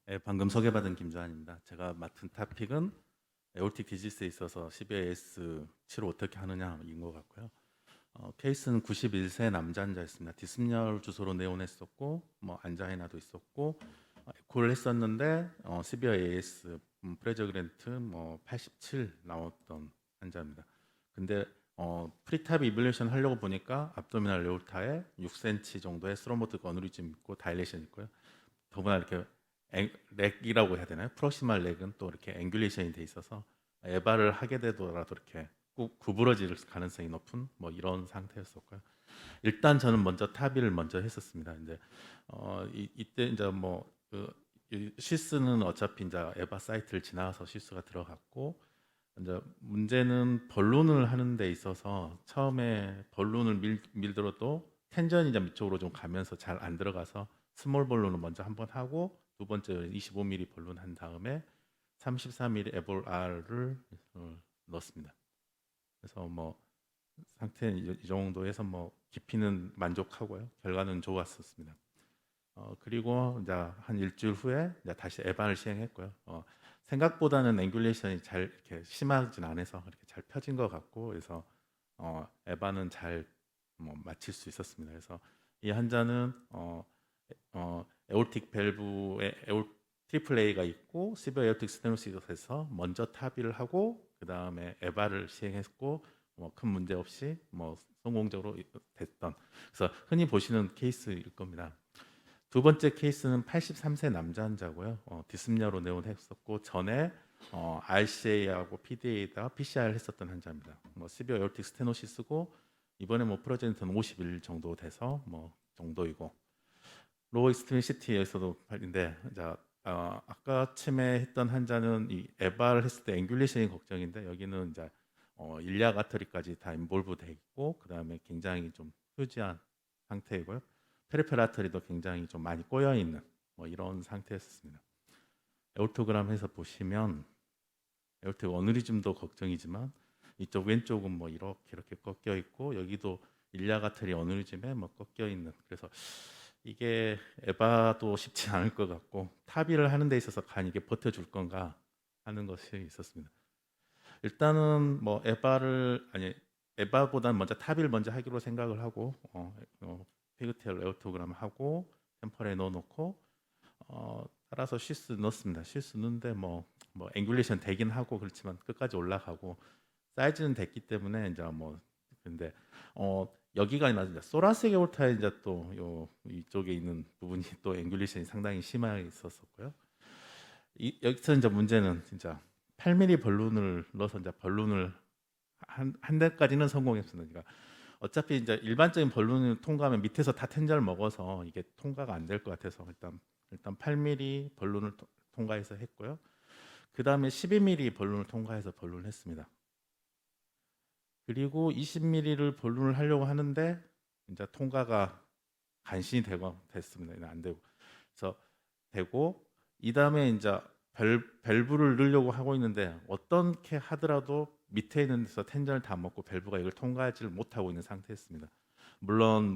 네, 방금 소개받은 김조한입니다. 제가 맡은 토픽은 에오틱 디지스에 있어서 CBAS 치료 어떻게 하느냐인 것 같고요. 케이스는 91세 남자 환자였습니다. 디스미얼 주소로 내원했었고, 안자이나도 있었고, 에코를 했었는데 CBAS 프레저그랜트 87 나왔던 환자입니다. 근데 프리탑 이블레이션 하려고 보니까 압도미널 레오타에 6cm 정도의 스로모틱 어누리즘 있고 다일레이션 있고요. 더구나 이렇게 렉이라고 해야 되나요? 프록시말 렉은 또 이렇게 앵귤레이션이 돼 있어서 에바를 하게 되더라도 이렇게 꾹 구부러질 가능성이 높은 이런 상태였었고요. 일단 저는 먼저 타비를 먼저 했었습니다. 이제 이때 이제 시스는 어차피 이제 에바 사이트를 지나가서 시스가 들어갔고, 이제 문제는 벌룬을 하는 데 있어서 처음에 벌룬을 밀더라도 텐전이 이제 밑쪽으로 좀 가면서 잘 안 들어가서 스몰 벌룬을 먼저 한번 하고, 두 번째 25mm 벌룬 한 다음에 34mm 에볼 R을 넣었습니다. 그래서 상태는 이 정도에서 깊이는 만족하고요. 결과는 좋았었습니다. 그리고 이제 한 일주일 후에 이제 다시 에반을 시행했고요. 생각보다는 앵귤레이션이 잘 이렇게 심하진 않아서 이렇게 잘 펴진 것 같고, 그래서 에반은 잘 마칠 수 있었습니다. 그래서 이 환자는 에올틱 밸브에 트리플 A가 있고 시비어 에올틱 스테노시스에서 먼저 타비를 하고 그 다음에 에바를 시행했고, 큰 문제 없이 성공적으로 됐던, 그래서 흔히 보시는 케이스일 겁니다. 두 번째 케이스는 83세 남자 환자고요. 디스미아로 내원했었고 전에 RCA하고 PDA에다가 PCR을 했었던 환자입니다. 시비어 에올틱 스테노시스고 이번에 프로젠트는 51 정도 돼서 정도이고, 로우 익스트리시티에서도 발인데, 아까 치매했던 환자는 이 에바를 했을 때 앵귤레이션이 걱정인데, 여기는 이제 일리아 아터리까지 다 인볼브 돼 있고, 그 다음에 굉장히 좀 휴지한 상태이고요. 페리페럴 아터리도 굉장히 좀 많이 꼬여 있는 이런 상태였습니다. 에오토그램 해서 보시면 에오토 어느리즘도 걱정이지만 이쪽 왼쪽은 이렇게 꺾여 있고, 여기도 일리아 아터리 어느리즘에 꺾여 있는, 그래서 이게 에바도 쉽지 않을 것 같고 타비를 하는 데 있어서 과연 이게 버텨줄 건가 하는 것이 있었습니다. 일단은 에바보다는 먼저 타비를 먼저 하기로 생각을 하고 피그테일 에오토그램 하고 템퍼레 넣어놓고 따라서 시스 넣었습니다. 시스 넣는데 앵귤레이션 되긴 하고 그렇지만 끝까지 올라가고 사이즈는 됐기 때문에 이제 근데 여기가 아니라 소라스 게올타에 이제 또 이쪽에 있는 부분이 또 앵귤레이션이 상당히 심하게 있었었고요. 여기서 이제 문제는 진짜 8mm 벌룬을 넣어서 이제 벌룬을 한 대까지는 성공했습니다. 그러니까 어차피 이제 일반적인 벌룬을 통과하면 밑에서 다 텐자를 먹어서 이게 통과가 안 될 것 같아서 일단 8mm 벌룬을 통과해서 했고요. 그 다음에 12mm 벌룬을 통과해서 벌룬을 했습니다. 그리고 20mm를 벌룬을 하려고 하는데 이제 통과가 간신히 됐습니다. 안 되고, 그래서 되고 이 다음에 이제 밸브를 넣으려고 하고 있는데 어떻게 하더라도 밑에 있는 데서 텐전을 다 먹고 밸브가 이걸 통과하지를 못하고 있는 상태였습니다. 물론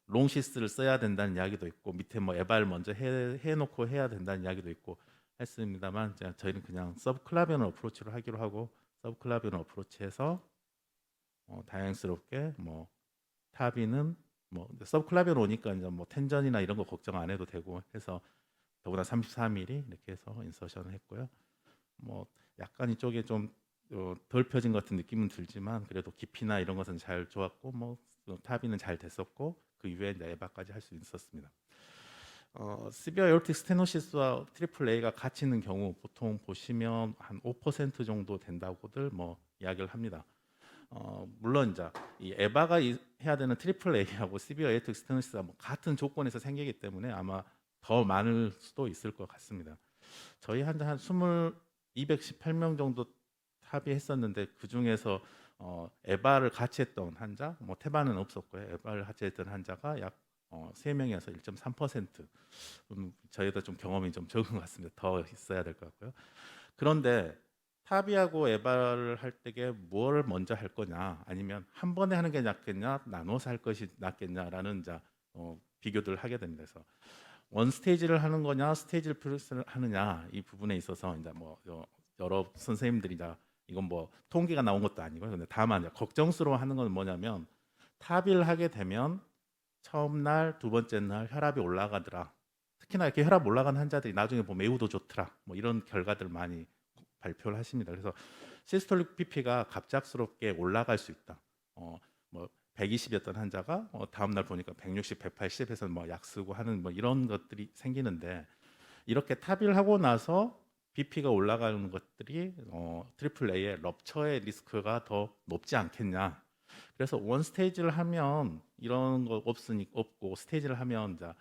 롱시스를 써야 된다는 이야기도 있고 밑에 에바를 먼저 해놓고 해야 된다는 이야기도 있고 했습니다만, 저희는 그냥 서브클라비언 어프로치로 하기로 하고 서브클라비언 어프로치해서 다양스럽게 타비는 서브클라비언 오니까 이제 텐전이나 이런 거 걱정 안 해도 되고 해서 더구나 34mm 이렇게 해서 인서션을 했고요. 약간 이쪽에 좀 덜 펴진 것 같은 느낌은 들지만 그래도 깊이나 이런 것은 잘 좋았고 타비는 잘 됐었고 그 이후에 이제 에바까지 할 수 있었습니다. 시비어 에올틱 스테노시스와 트리플 A가 같이 있는 경우 보통 보시면 한 5% 정도 된다고들 이야기를 합니다. 물론 이제 이 에바가 해야 되는 트리플 A하고 시비어 에올틱 스테노시스가 같은 조건에서 생기기 때문에 아마 더 많을 수도 있을 것 같습니다. 저희 환자 한 218명 정도 합의했었는데 그 중에서 에바를 같이 했던 환자, 태반은 없었고요. 에바를 같이 했던 환자가 약 3명에서 1.3%. 저희도 좀 경험이 좀 적은 것 같습니다. 더 있어야 될 것 같고요. 그런데 타비하고 에바를 할 때에 뭘 먼저 할 거냐, 아니면 한 번에 하는 게 낫겠냐, 나눠서 할 것이 낫겠냐라는 비교들을 하게 됩니다. 그래서 원 스테이지를 하는 거냐, 스테이지를 플러스를 하느냐 이 부분에 있어서 이제 뭐 여러 선생님들이 다 이건 뭐 통계가 나온 것도 아니고요. 근데 다만 걱정스러워하는 건 뭐냐면 탑의를 하게 되면 처음 날, 두 번째 날 혈압이 올라가더라. 특히나 이렇게 혈압 올라간 환자들이 나중에 보면 매우도 좋더라. 뭐 이런 결과들 많이 발표를 하십니다. 그래서 시스톨릭 PP가 갑작스럽게 올라갈 수 있다. 뭐 120이었던 환자가 다음 날 보니까 160, 180에서 뭐 약 쓰고 하는 뭐 이런 것들이 생기는데 이렇게 탑의를 하고 나서 BP가 올라가는 것들이 트리플 A의 럽처의 리스크가 더 높지 않겠냐. 그래서 원 스테이지를 하면 이런 거 없고 스테이지를 하면 이제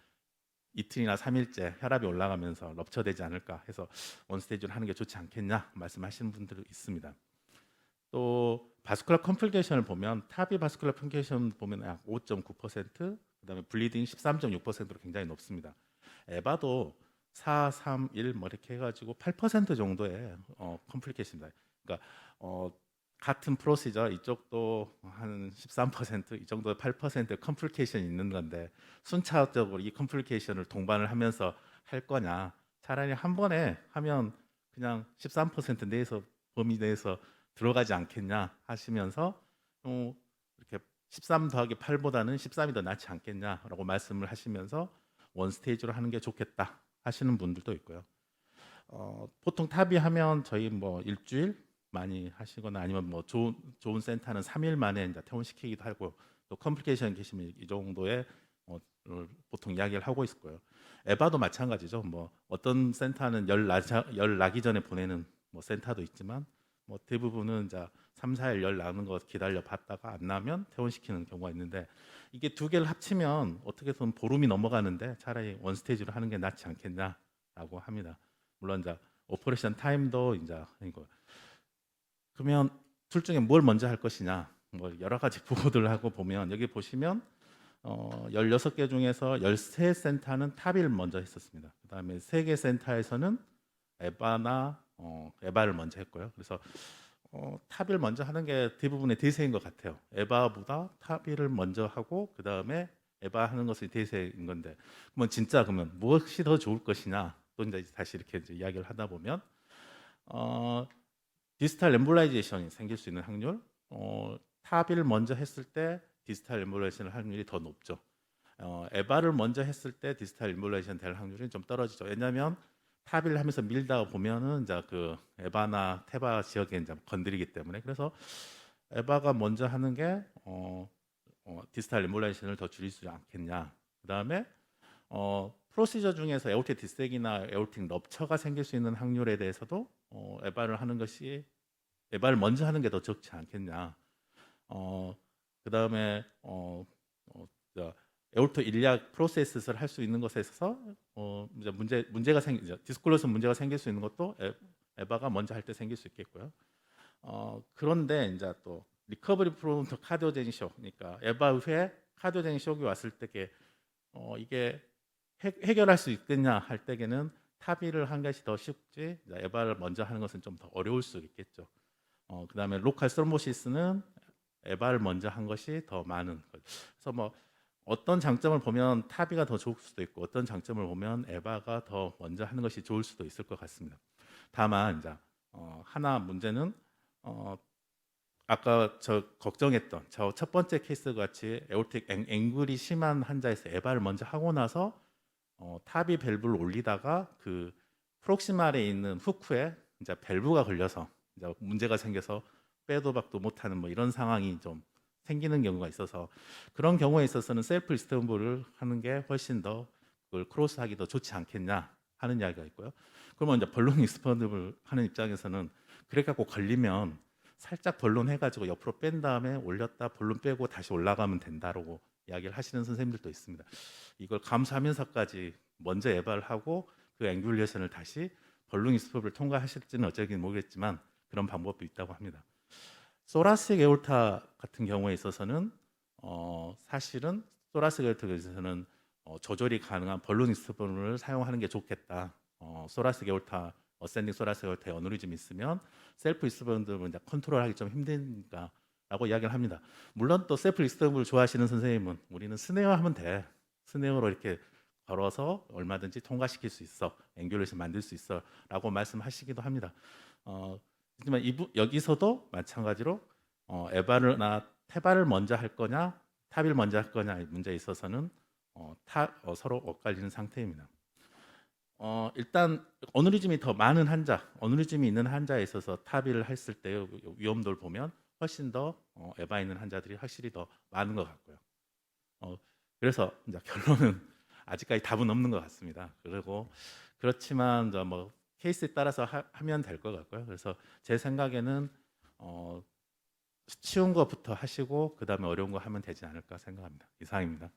이틀이나 3일째 혈압이 올라가면서 럽처되지 않을까 해서 원 스테이지를 하는 게 좋지 않겠냐 말씀하시는 분들이 있습니다. 또 바스큘러 컴플리케이션을 보면 탑이 바스큘러 컴플리케이션 보면 약 5.9%, 그다음에 블리딩 13.6%로 굉장히 높습니다. 에바도 4, 3, 1 뭐 이렇게 해가지고 8% 정도의 컴플리케이션입니다. 그러니까 같은 프로시저 이쪽도 한 13%, 이 정도 8% 컴플리케이션이 있는 건데 순차적으로 이 컴플리케이션을 동반을 하면서 할 거냐, 차라리 한 번에 하면 그냥 13% 내에서 범위 내에서 들어가지 않겠냐 하시면서 이렇게 13 더하기 8보다는 13이 더 낫지 않겠냐라고 말씀을 하시면서 원 스테이지로 하는 게 좋겠다 하시는 분들도 있고요. 보통 탑이 하면 저희 뭐 일주일 많이 하시거나 아니면 뭐 좋은 센터는 3일 만에 이제 퇴원시키기도 하고 또 컴플리케이션 계시면 이 정도의 보통 이야기를 하고 있을 거예요. 에바도 마찬가지죠. 뭐 어떤 센터는 열 나기 전에 보내는 뭐 센터도 있지만 뭐 대부분은 이제 3, 4일 열 나는 거 기다려 봤다가 안 나면 퇴원시키는 경우가 있는데 이게 두 개를 합치면 어떻게 보면 보름이 넘어가는데 차라리 원 스테이지로 하는 게 낫지 않겠냐라고 합니다. 물론 이제 오퍼레이션 타임도 이제 이거 그러면 둘 중에 뭘 먼저 할 것이냐 뭐 여러 가지 보고들을 하고 보면 여기 보시면 16개 중에서 13센터는 탑을 먼저 했었습니다. 그다음에 3개 센터에서는 에바를 먼저 했고요. 그래서 탑을 먼저 하는 게 대부분의 대세인 것 같아요. 에바보다 탑을 먼저 하고 그 다음에 에바 하는 것이 대세인 건데 그러면 무엇이 더 좋을 것이냐 또 이제 다시 이렇게 이제 이야기를 하다 보면 디스탈 엠볼라이제이션이 생길 수 있는 확률, 탑을 먼저 했을 때 디스탈 엠볼라이제이션 확률이 더 높죠. 에바를 먼저 했을 때 디스탈 엠볼라이제이션 될 확률이 좀 떨어지죠. 왜냐하면 탑을 하면서 밀다 보면은 이제 그 에바나 테바 지역에 이제 건드리기 때문에 그래서 에바가 먼저 하는 게 디스탈 엠볼라이제이션을 더 줄일 수 않겠냐. 그다음에 프로시저 중에서 에오틱 디스색이나 에오틱 럽처가 생길 수 있는 확률에 대해서도 에바를 먼저 하는 게 더 적지 않겠냐. 그다음에 에오토 일리악 프로세스를 할 수 있는 것에 있어서 이제 디스클로스 문제가 생길 수 있는 것도 에바가 먼저 할 때 생길 수 있겠고요. 그런데 이제 또 리커버리 프론트 카디오제닉 쇼크, 그러니까 에바 후에 카디오제닉 쇼크가 왔을 때 이게 해결할 수 있겠냐 할 때에는 탑의를 한 것이 더 쉽지 에바를 먼저 하는 것은 좀 더 어려울 수 있겠죠. 그다음에 로컬 스트롬보시스는 에바를 먼저 한 것이 더 많은 것. 그래서 뭐 어떤 장점을 보면 탑의가 더 좋을 수도 있고 어떤 장점을 보면 에바가 더 먼저 하는 것이 좋을 수도 있을 것 같습니다. 다만 이제 하나 문제는 아까 저 걱정했던 저 첫 번째 케이스 같이 에오틱 앵글이 심한 환자에서 에바를 먼저 하고 나서 탑이 밸브를 올리다가 그 프록시말에 있는 후크에 이제 밸브가 걸려서 이제 문제가 생겨서 빼도 박도 못하는 뭐 이런 상황이 좀 생기는 경우가 있어서 그런 경우에 있어서는 셀프 이스탄불을 하는 게 훨씬 더 그걸 크로스하기 더 좋지 않겠냐 하는 이야기가 있고요. 그러면 이제 벌론 익스펀드블 하는 입장에서는 그래 갖고 걸리면 살짝 벌론 해가지고 옆으로 뺀 다음에 올렸다 벌론 빼고 다시 올라가면 된다라고 이야기를 하시는 선생님들도 있습니다. 이걸 감수하면서까지 먼저 에바를 하고 그 앵귤레이션을 다시 벌룬 익스퍼블을 통과하실지는 어쩌긴 모르겠지만 그런 방법도 있다고 합니다. 소라식 에올타 같은 경우에 있어서는 사실은 소라식 에올타에 있어서는 조절이 가능한 벌룬 익스퍼블을 사용하는 게 좋겠다. 소라식 에올타 어센딩 소라식 에올타에 어누리즘이 있으면 셀프 익스퍼블은 이제 컨트롤하기 좀 힘드니까 라고 이야기를 합니다. 물론 또 셀프 익스퍼블 좋아하시는 선생님은 우리는 스네어 하면 돼. 스네어로 이렇게 걸어서 얼마든지 통과시킬 수 있어, 앵귤레이션 만들 수 있어라고 말씀하시기도 합니다. 하지만 여기서도 마찬가지로 에바르나 테바를 먼저 할 거냐, 탑을 먼저 할 거냐 이 문제에 있어서는 서로 엇갈리는 상태입니다. 일단 어느리즘이 더 많은 환자, 어느리즘이 있는 환자에 있어서 탑을 했을 때 위험도를 보면 훨씬 더 에바 있는 환자들이 확실히 더 많은 것 같고요. 그래서 이제 결론은 아직까지 답은 없는 것 같습니다. 그리고 그렇지만 이제 뭐 케이스에 따라서 하면 될 것 같고요. 그래서 제 생각에는 쉬운 것부터 하시고 그 다음에 어려운 거 하면 되지 않을까 생각합니다. 이상입니다.